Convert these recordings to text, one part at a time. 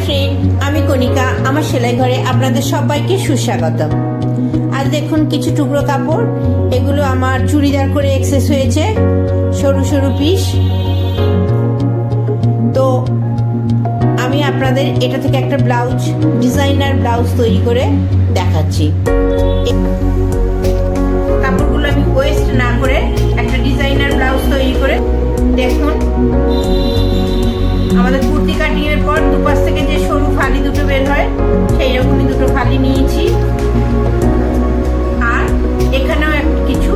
Friend, আমি কণিকা। আমার সেলাই ঘরে আপনাদের সবাইকে সুস্বাগতম। আজ দেখুন কিছু টুকরো কাপড়, এগুলো আমার চুড়িদার করে এক্সেস হয়েছে, সরু সরু পিস। তো আমি আপনাদের এটা থেকে একটা ব্লাউজ, ডিজাইনার ব্লাউজ তৈরি করে দেখাচ্ছি। কাপড়গুলো আমি ওয়েস্ট না করে একটা ডিজাইনার ব্লাউজ তৈরি করে দেখুন। আমাদের কুর্তি কাটিং এর পর দুপাশ থেকে যে সরু ফালি দুটো বের হয়, সেই রকমই দুটো ফালি নিয়েছি। আর এখানেও কিছু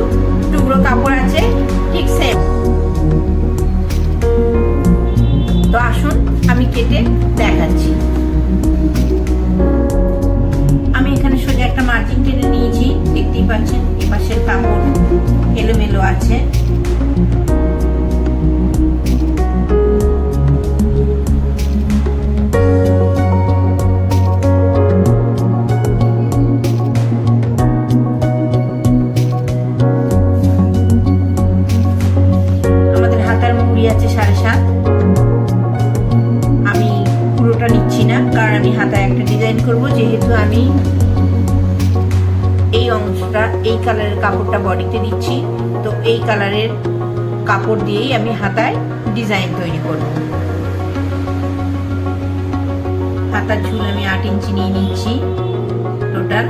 টুকরো কাপড় আছে, ঠিক সেম। তো আসুন আমি কেটে দেখাচ্ছি। আমি এখানে সোজা একটা মার্জিন টেনে নিয়েছি, দেখতেই পাচ্ছেন। এপাশের কাপড় এলোমেলো আছে। আছে 7.5। আমি পুরোটা নিচ্ছি না, কারণ আমি হাতায় একটা ডিজাইন করব। যেহেতু আমি এই অংশটা, এই কালারের কাপড়টা বডিতে দিচ্ছি, তো এই কালারের কাপড় দিয়েই আমি হাতায় ডিজাইন তৈরি করব। হাতার ঝুল আমি 8 ইঞ্চি নিয়ে নিচ্ছি টোটাল।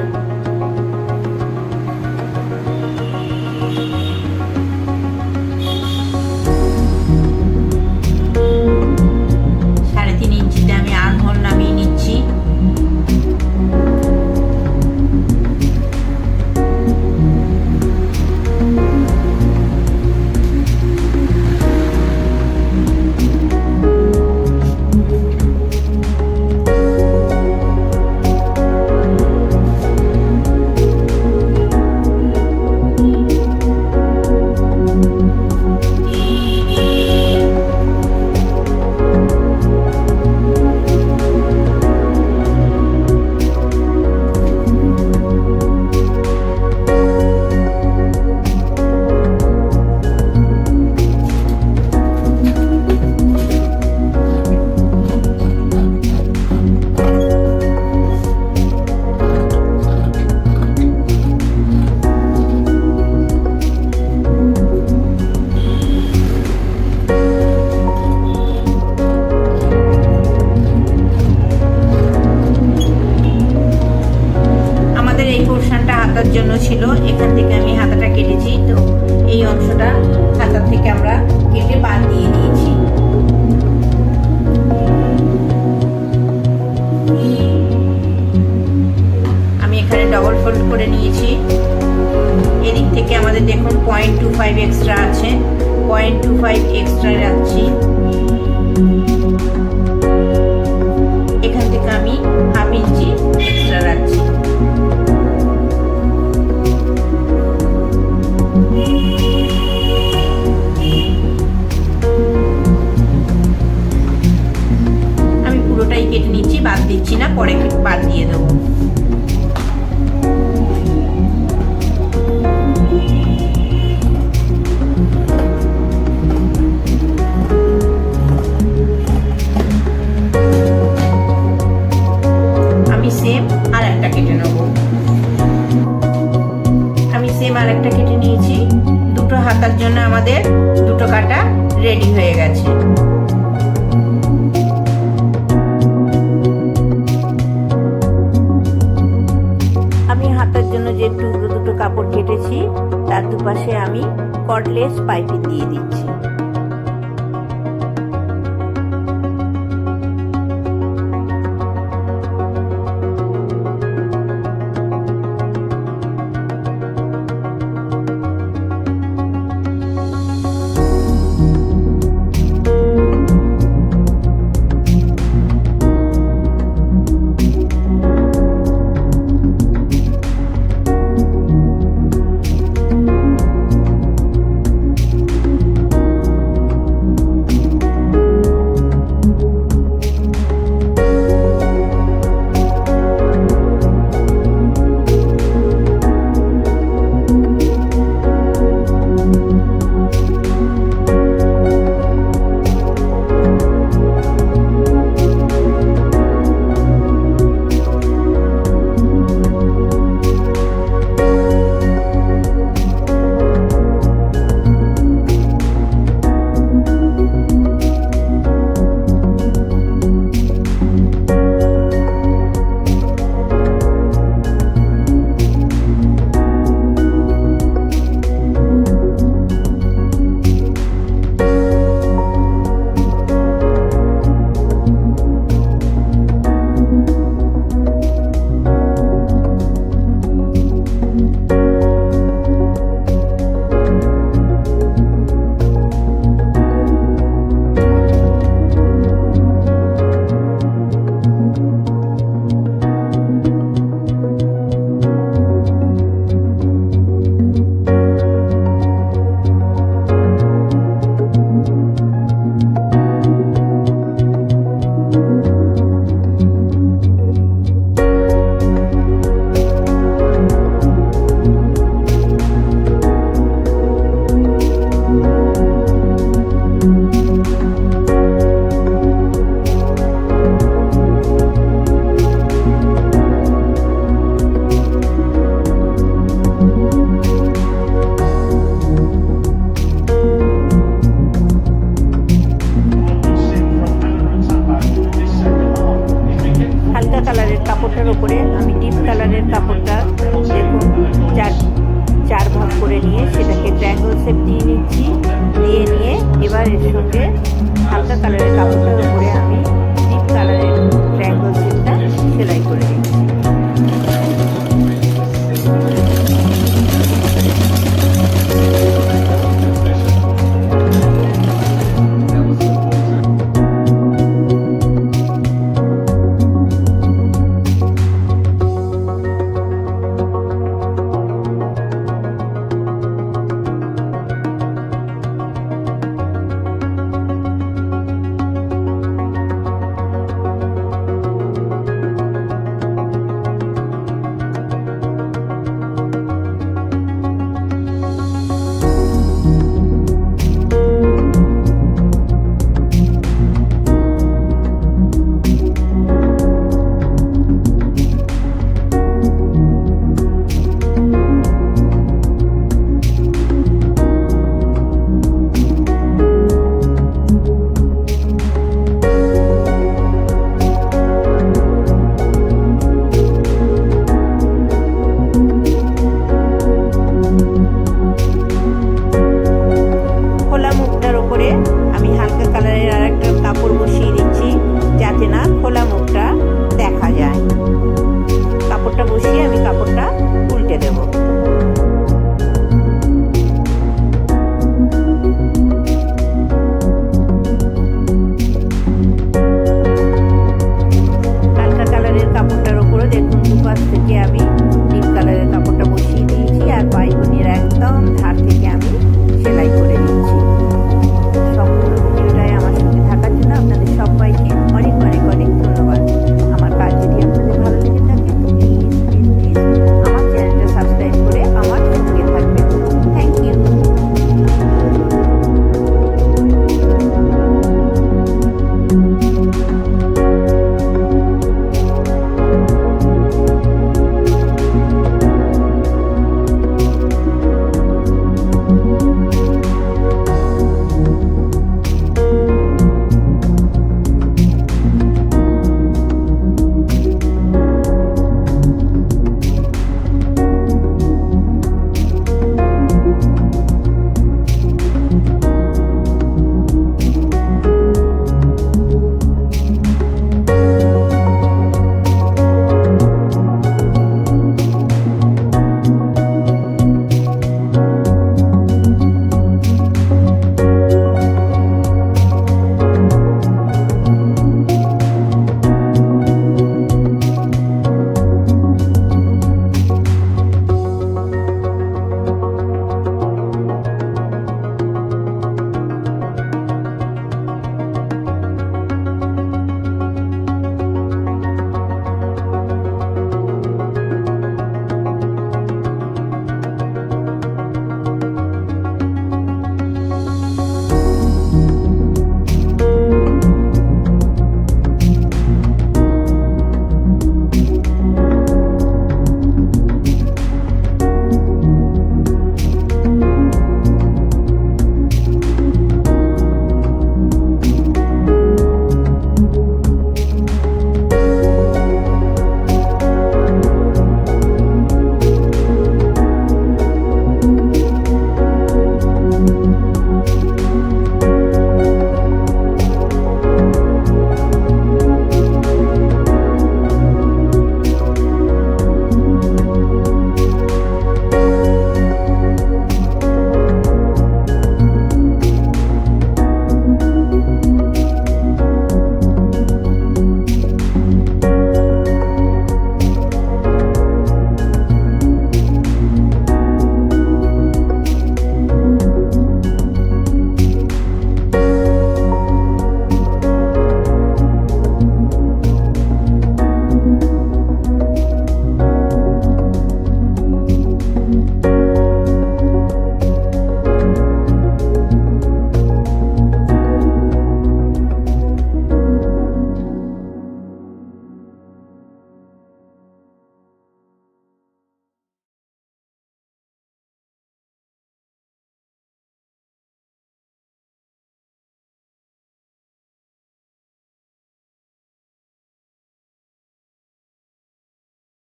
হাতার জন্য ছিল, এখান থেকে আমি হাতাটা কেটেছি। তো এই অংশটা হাতা থেকে আমরা কেটে বাদ দিয়ে দিয়েছি। আমি এখানে ডবল ফোল্ড করে নিয়েছি। এদিক থেকে আমাদের দেখুন 0.25 এক্সট্রা আছে, 0.25 এক্সট্রা রাখছি। এখান থেকে আমি 1/2 ইঞ্চি এক্সট্রা রাখছি। আমি পুরোটাই কেটে নিচ্ছি, বাদ দিচ্ছি না, পরে বাদ দিয়ে দেবো। আমি সেম আর একটা কেটে নেব। আমি সেম আর একটা কেটে নিয়েছি। দুটো হাতার জন্য আমাদের দুটো কাটা রেডি হয়ে গেছে। আমি হাতার জন্য যে দুটো কাপড় কেটেছি, তার দুপাশে আমি কর্ডলেস পাইপিং দিয়ে দিচ্ছি। কাপড়টার উপরে আমি ডিপ কালারের কাপড়টা দেখুন চার ভাগ করে নিয়ে সেটাকে ট্রায়াঙ্গল শেপ দিয়ে নিচ্ছি। দিয়ে নিয়ে এবার এর সঙ্গে হালকা কালার